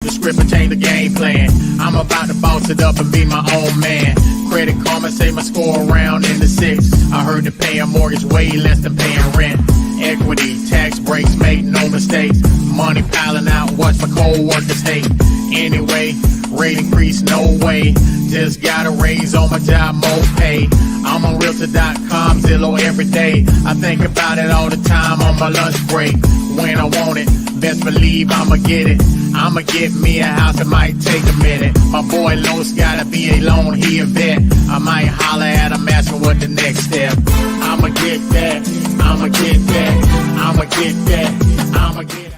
The script and change the game plan. I'm about to boss it up and be my own man. Credit Karma say my score around in the six. I heard that paying mortgage way less than paying rent. Equity, tax breaks, make no mistakes. Money piling out, watch my co-workers hate. Anyway, rate increase, no way. Just got a raise on my job, more pay. I'm on Realtor.com, Zillow every day. I think about it all the time on my lunch break. When I want it, best believe I'ma get it. I'ma get me a house, it might take a minute. My boy Los got a VA loan, he a vet. I might holler at him, asking what the next step. I'ma get that, I'ma get that, I'ma get that, I'ma get it.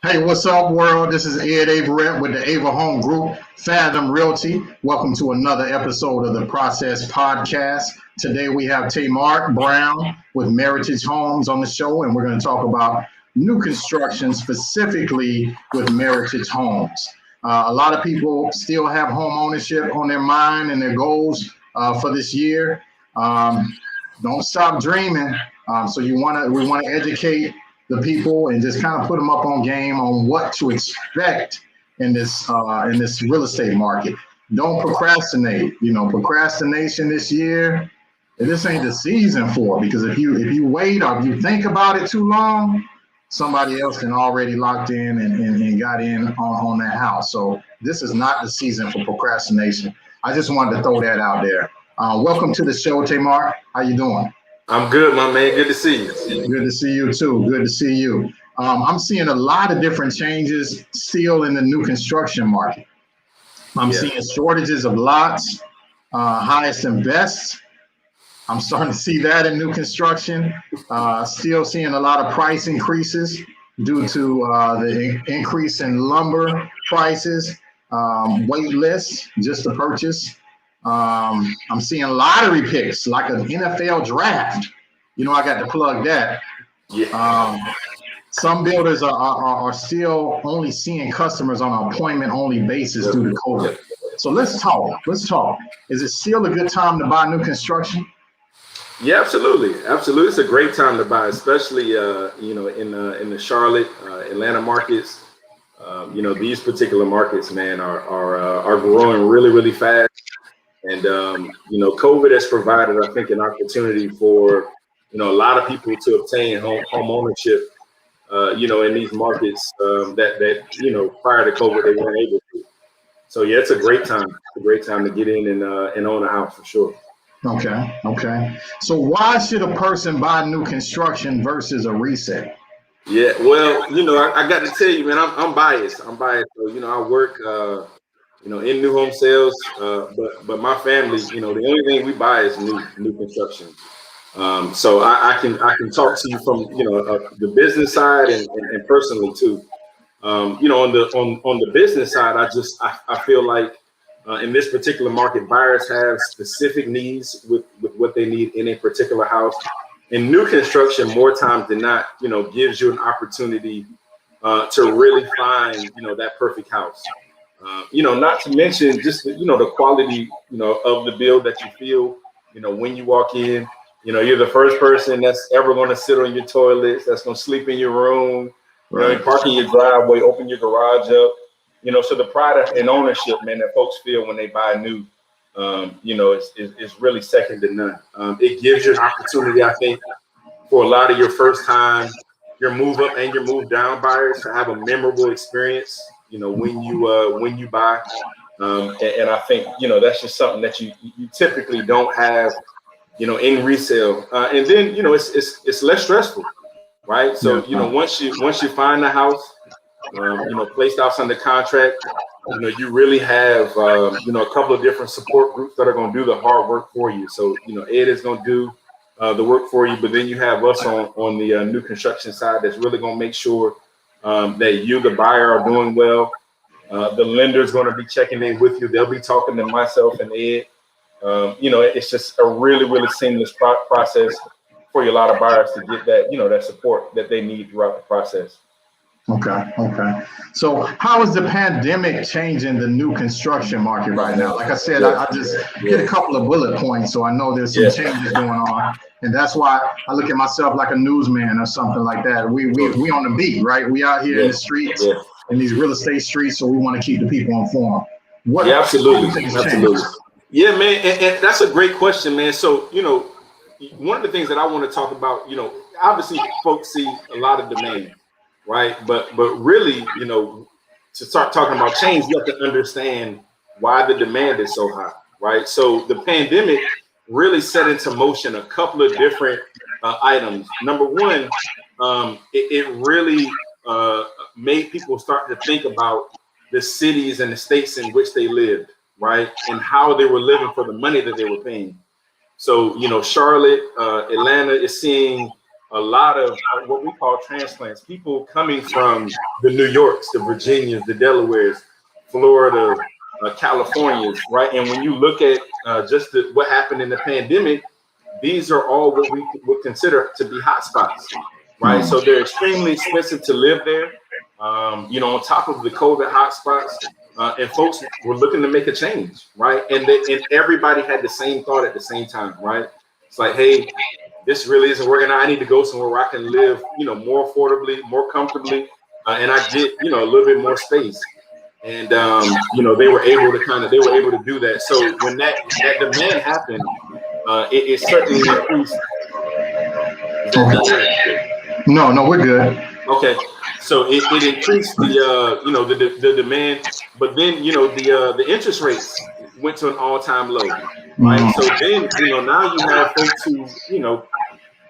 Hey, what's up, world? This is Ed Averett with the Ava Home Group, Fathom Realty. Welcome to another episode of the Process Podcast. Today we have Tamar Brown with Meritage Homes on the show, and we're going to talk about new construction, specifically with Meritage Homes. A lot of people still have home ownership on their mind and their goals for this year. Don't stop dreaming. So we want to educate the people and just kind of put them up on game on what to expect in this real estate market. Don't procrastinate. Procrastination this year, this ain't the season for it, because if you wait or if you think about it too long, somebody else can already locked in and got in on that house. So this is not the season for procrastination. I just wanted to throw that out there. Welcome to the show, Tamar. How you doing? I'm good, my man. Good to see you. Good to see you too. Good to see you. I'm seeing a lot of different changes still in the new construction market. I'm seeing shortages of lots, highest and best. I'm starting to see that in new construction. Still seeing a lot of price increases due to the increase in lumber prices, wait lists just to purchase. I'm seeing lottery picks like an NFL draft. I got to plug that. Some builders are still only seeing customers on an appointment-only basis due to COVID. So let's talk. Is it still a good time to buy new construction? Yeah, absolutely. It's a great time to buy, especially in the Charlotte, Atlanta markets. These particular markets, man, are growing really, really fast. And, COVID has provided, I think, an opportunity for, a lot of people to obtain home ownership, in these markets that prior to COVID, they weren't able to. So, yeah, it's a great time. It's a great time to get in and own a house for sure. Okay. So why should a person buy new construction versus a resale? Yeah, well, I got to tell you, man, I'm biased. So, I work in new home sales, but my family, the only thing we buy is new construction. So I can talk to you from the business side and personally too. On the business side, I feel like in this particular market, buyers have specific needs with what they need in a particular house. In new construction, more times than not, gives you an opportunity to really find that perfect house. Not to mention just the quality of the build that you feel when you walk in. You're the first person that's ever going to sit on your toilets, that's going to sleep in your room, park in your driveway, open your garage up. So the pride and ownership, man, that folks feel when they buy new, is really second to none. It gives you an opportunity, I think, for a lot of your first time, your move up and your move down buyers to have a memorable experience. When you buy, and I think that's just something that you typically don't have, in resale. And then it's less stressful, right? So once you find the house, placed house under contract, you really have a couple of different support groups that are going to do the hard work for you. So Ed is going to do the work for you, but then you have us on the new construction side that's really going to make sure that you, the buyer, are doing well. The lender's going to be checking in with you. They'll be talking to myself and Ed. It's just a really, really seamless process for a lot of buyers to get that, that support that they need throughout the process. Okay, okay. So how is the pandemic changing the new construction market right now? Like I said, Yeah, I just hit a yeah, couple of bullet points, so I know there's some yeah. changes going on. And that's why I look at myself like a newsman or something like that. We on the beat, right? We out here in Yeah, the streets, yeah, in these real estate streets, so we want to keep the people informed. yeah, How do absolutely, things change? absolutely. Yeah, man, and that's a great question, man. So, one of the things that I want to talk about, obviously folks see a lot of demand, right? But really, to start talking about change, you have to understand why the demand is so high, right? So the pandemic really set into motion a couple of different items. Number one, it really made people start to think about the cities and the states in which they lived, right? And how they were living for the money that they were paying. So, Charlotte, Atlanta is seeing a lot of what we call transplants, people coming from the New Yorks, the Virginias, the Delawares, Florida, Californias, right? And when you look at what happened in the pandemic, these are all what we would consider to be hotspots, right? So they're extremely expensive to live there. On top of the COVID hotspots, and folks were looking to make a change, right? And everybody had the same thought at the same time, right? It's like, hey, this really isn't working out. I need to go somewhere where I can live, more affordably, more comfortably, and I get, a little bit more space. And they were able to do that. So when that demand happened, it certainly increased. Is that me? Okay. No, no, we're good. Okay, so it increased the demand, but then the interest rates went to an all-time low, right? So then now you have folks who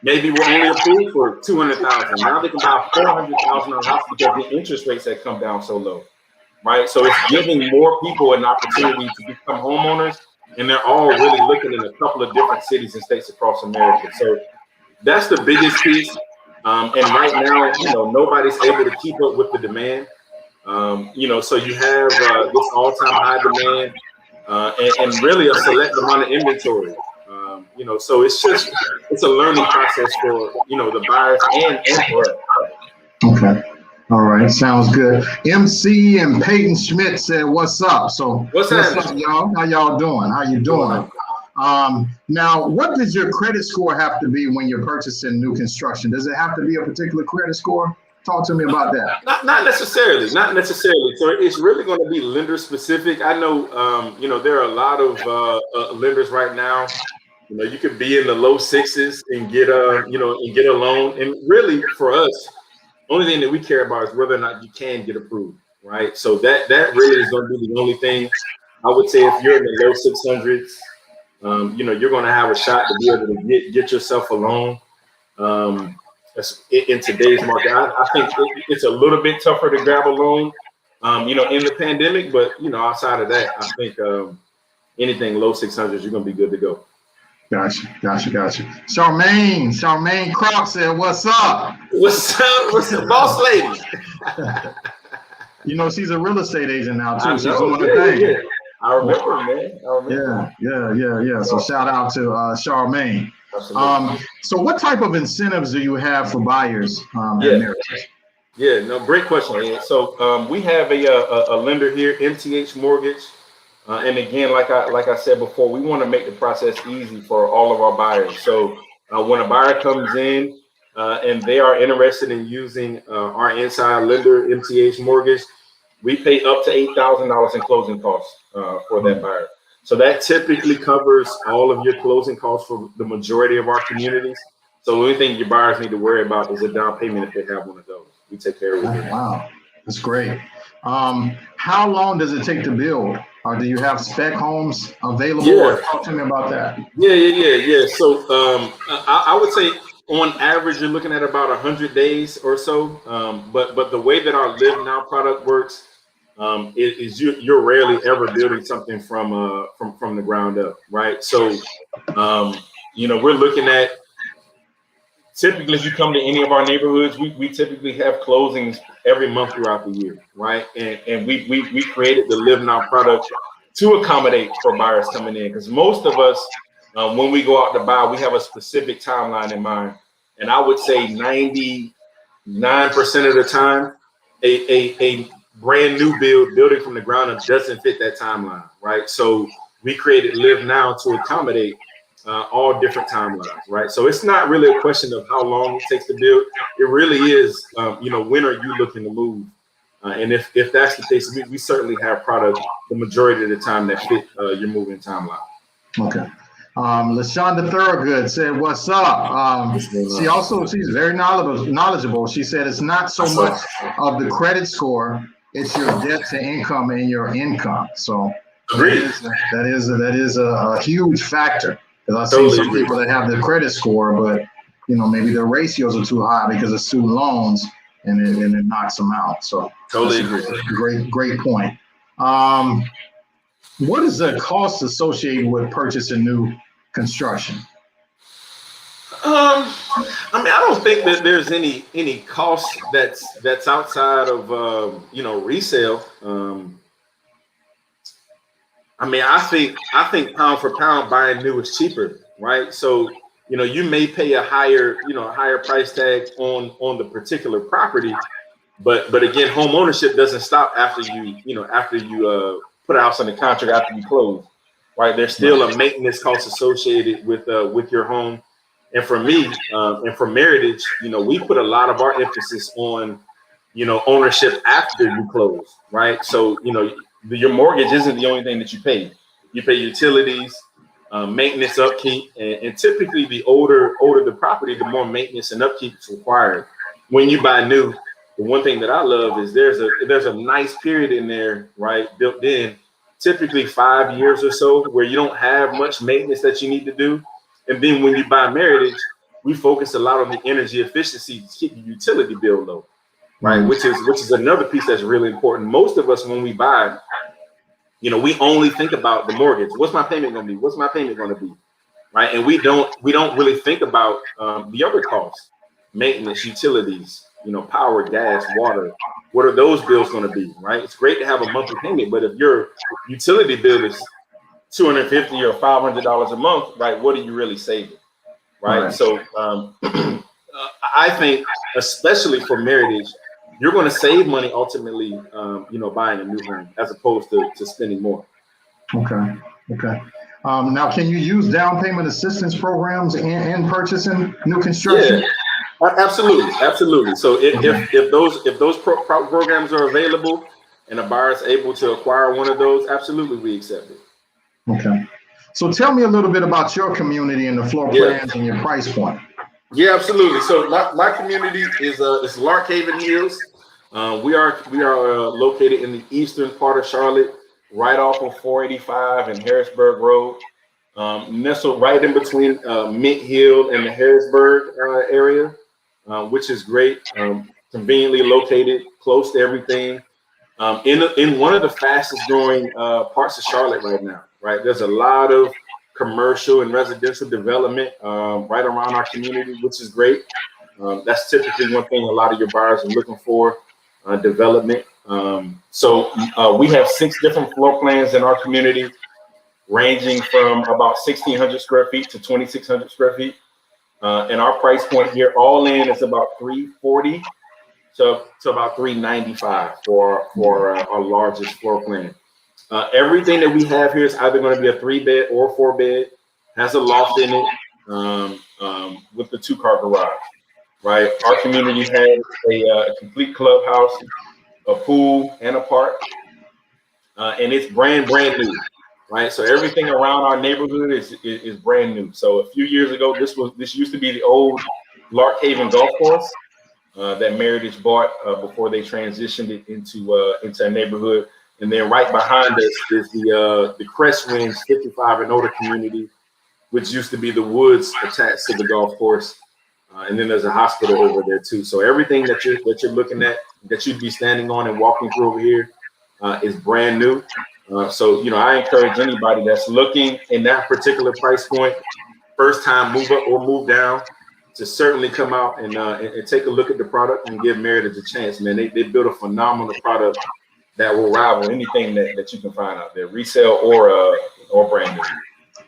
maybe were only approved for 200,000. Now they can buy $400,000 house because the interest rates had come down so low, right? So it's giving more people an opportunity to become homeowners, and they're all really looking in a couple of different cities and states across America. So that's the biggest piece. And right now, nobody's able to keep up with the demand. So you have this all-time high demand and really a select amount of inventory. So it's a learning process for the buyers and for us. Okay. All right. Sounds good. MC and Peyton Schmidt said, "What's up?" So, What's what's happening? up, y'all? How y'all doing? How you doing? Now, what does your credit score have to be when you're purchasing new construction? Does it have to be a particular credit score? Talk to me about that. Not necessarily. Not necessarily. So it's really going to be lender specific. I know, there are a lot of lenders right now. You could be in the low sixes and get a loan. And really, for us, only thing that we care about is whether or not you can get approved, right? So that really is going to be the only thing. I would say if you're in the low 600s, you're going to have a shot to be able to get yourself a loan. In today's market, I think it's a little bit tougher to grab a loan, in the pandemic. But outside of that, I think anything low 600s, you're going to be good to go. Gotcha. Charmaine Croc said, "What's up?" What's up? What's up, boss lady? She's a real estate agent now too. I She's know, doing her thing. yeah. I remember, man. I remember. Yeah. So shout out to Charmaine. So what type of incentives do you have for buyers at Meritage? Yeah, no, great question, man. So we have a lender here, MTH Mortgage. And again, like I said before, we want to make the process easy for all of our buyers. So when a buyer comes in and they are interested in using our inside lender, MTH Mortgage, we pay up to $8,000 in closing costs for that buyer. So that typically covers all of your closing costs for the majority of our communities. So the only thing your buyers need to worry about is a down payment if they have one of those. We take care of it. Wow, that's great. How long does it take to build? Or do you have spec homes available? Yeah. Talk to me about that. Yeah. So I would say on average, you're looking at about 100 days or so. But the way that our Live Now product works is you're rarely ever building something from the ground up, right? So we're looking at, typically, if you come to any of our neighborhoods, we typically have closings every month throughout the year, right? And we created the Live Now product to accommodate for buyers coming in, because most of us, when we go out to buy, we have a specific timeline in mind. And I would say 99% of the time, a brand new building from the ground up doesn't fit that timeline, right? So we created Live Now to accommodate all different timelines, right? So it's not really a question of how long it takes to build. It really is, when are you looking to move? And if that's the case, we certainly have product the majority of the time that fit your moving timeline. Okay. LaShonda Thorogood said, "What's up?" She's very knowledgeable. She said it's not so much of the credit score; it's your debt to income and your income. So that is a huge factor. Because I see some people that have the credit score, but maybe their ratios are too high because of student loans, and it knocks them out. So totally agree. Great point. What is the cost associated with purchasing new construction? I don't think that there's any cost that's outside of resale. I think pound for pound buying new is cheaper, right? So you may pay a higher price tag on the particular property, but again, home ownership doesn't stop after you put a house on the contract after you close, right? There's still a maintenance cost associated with your home. And for me, and for Meritage, we put a lot of our emphasis on, ownership after you close, right? So, your mortgage isn't the only thing that you pay. You pay utilities, maintenance, upkeep, and typically the older the property, the more maintenance and upkeep is required. When you buy new, the one thing that I love is there's a nice period in there, right, built in, typically 5 years or so, where you don't have much maintenance that you need to do. And then when you buy Meritage, we focus a lot on the energy efficiency to keep your utility bill low, right? Which is another piece that's really important. Most of us, when we buy, we only think about the mortgage. What's my payment going to be? What's my payment going to be? Right? And we don't really think about the other costs, maintenance, utilities, power, gas, water. What are those bills going to be? Right? It's great to have a monthly payment, but if your utility bill is $250 or $500 a month, right? What are you really saving? Right. So I think, especially for Meritage, you're going to save money ultimately, buying a new home as opposed to spending more. Okay. Now, can you use down payment assistance programs in purchasing new construction? Yeah, absolutely. So if those programs are available and a buyer is able to acquire one of those, absolutely, we accept it. Okay. So tell me a little bit about your community and the floor plans and your price point. Yeah, absolutely. So my community is Lark Haven Hills. We are located in the eastern part of Charlotte, right off of 485 and Harrisburg Road, nestled right in between Mint Hill and the Harrisburg area, which is great. Conveniently located, close to everything. In one of the fastest growing parts of Charlotte right now, right? There's a lot of commercial and residential development right around our community, which is great. That's typically one thing a lot of your buyers are looking for, development. So we have 6 different floor plans in our community, ranging from about 1,600 square feet to 2,600 square feet. And our price point here, all in, is about $340 to about $395 for our largest floor plan. Everything that we have here is either going to be a 3-bed or 4-bed, has a loft in it, with the 2-car garage, right? Our community has a complete clubhouse, a pool, and a park, and it's brand new, right? So everything around our neighborhood is brand new. So a few years ago, this used to be the old Lark Haven Golf Course that Meritage bought before they transitioned it into a neighborhood. And then right behind us is the Crestwinds 55 and older community, which used to be the woods attached to the golf course. And then there's a hospital over there too. So everything that you're looking at, that you'd be standing on and walking through over here, is brand new. So I encourage anybody that's looking in that particular price point, first time move up or move down, to certainly come out and take a look at the product and give Meritage a chance, man. They built a phenomenal product that will rival anything that you can find out there, resale or brand new.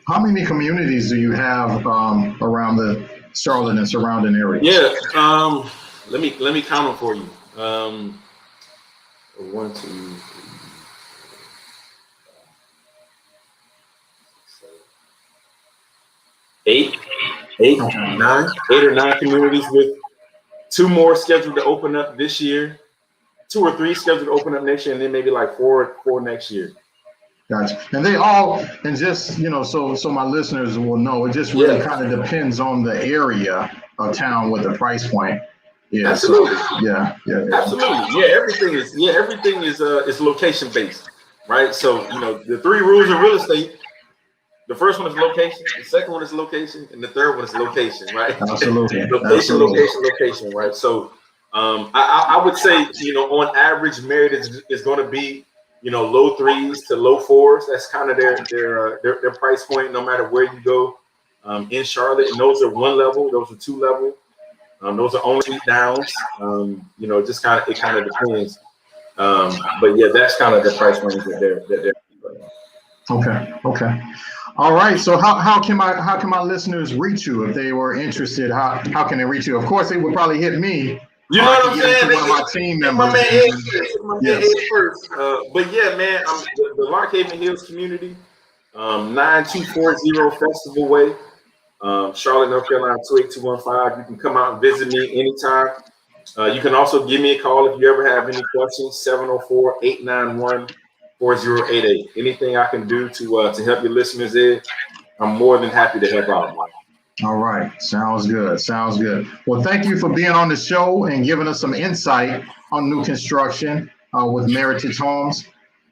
How many communities do you have around the Charlotte and surrounding areas? Yeah, let me count them for you. 1, 2, 3, 8, 8, 8 or 9 communities with 2 more scheduled to open up this year, 2 or 3 scheduled to open up next year, and then maybe like 4 next year. Gotcha. And they all, and just, so my listeners will know, it just really kind of depends on the area of town with the price point. Yeah. Absolutely. So, yeah. Absolutely. Everything is location based, right? So, the 3 rules of real estate. The first one is location, the second one is location, and the third one is location, right? Absolutely. Location, right? So I would say, on average, Meritage is going to be, low 3s to low 4s. That's kind of their price point, no matter where you go in Charlotte. And those are 1 level, those are 2 level. Those are only suite downs. Just it kind of depends. But yeah, that's kind of the price range that they're. Okay. All right. So how can my listeners reach you if they were interested? How can they reach you? Of course, they would probably hit me. You know what I'm saying? One of my team members. My man Ed first. But yeah, man, I'm the Lockhaven Hills community, 9240 Festival Way, Charlotte, North Carolina 28215. You can come out and visit me anytime. You can also give me a call if you ever have any questions. 704-891-4088. Anything I can do to help your listeners in, I'm more than happy to help out. All right. Sounds good. Well, thank you for being on the show and giving us some insight on new construction with Meritage Homes.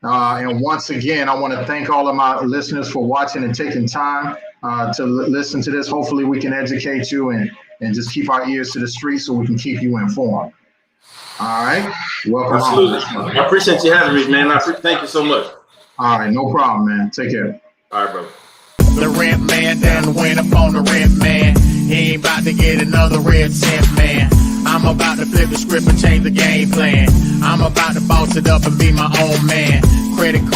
And once again, I want to thank all of my listeners for watching and taking time to listen to this. Hopefully we can educate you and just keep our ears to the street so we can keep you informed. All right. Welcome. Absolutely. I appreciate you having me, man. Thank you so much. All right. No problem, man. Take care. All right, brother. The rent man done went up on the rent man. He ain't about to get another red cent, man. I'm about to flip the script and change the game plan. I'm about to boss it up and be my own man. Credit card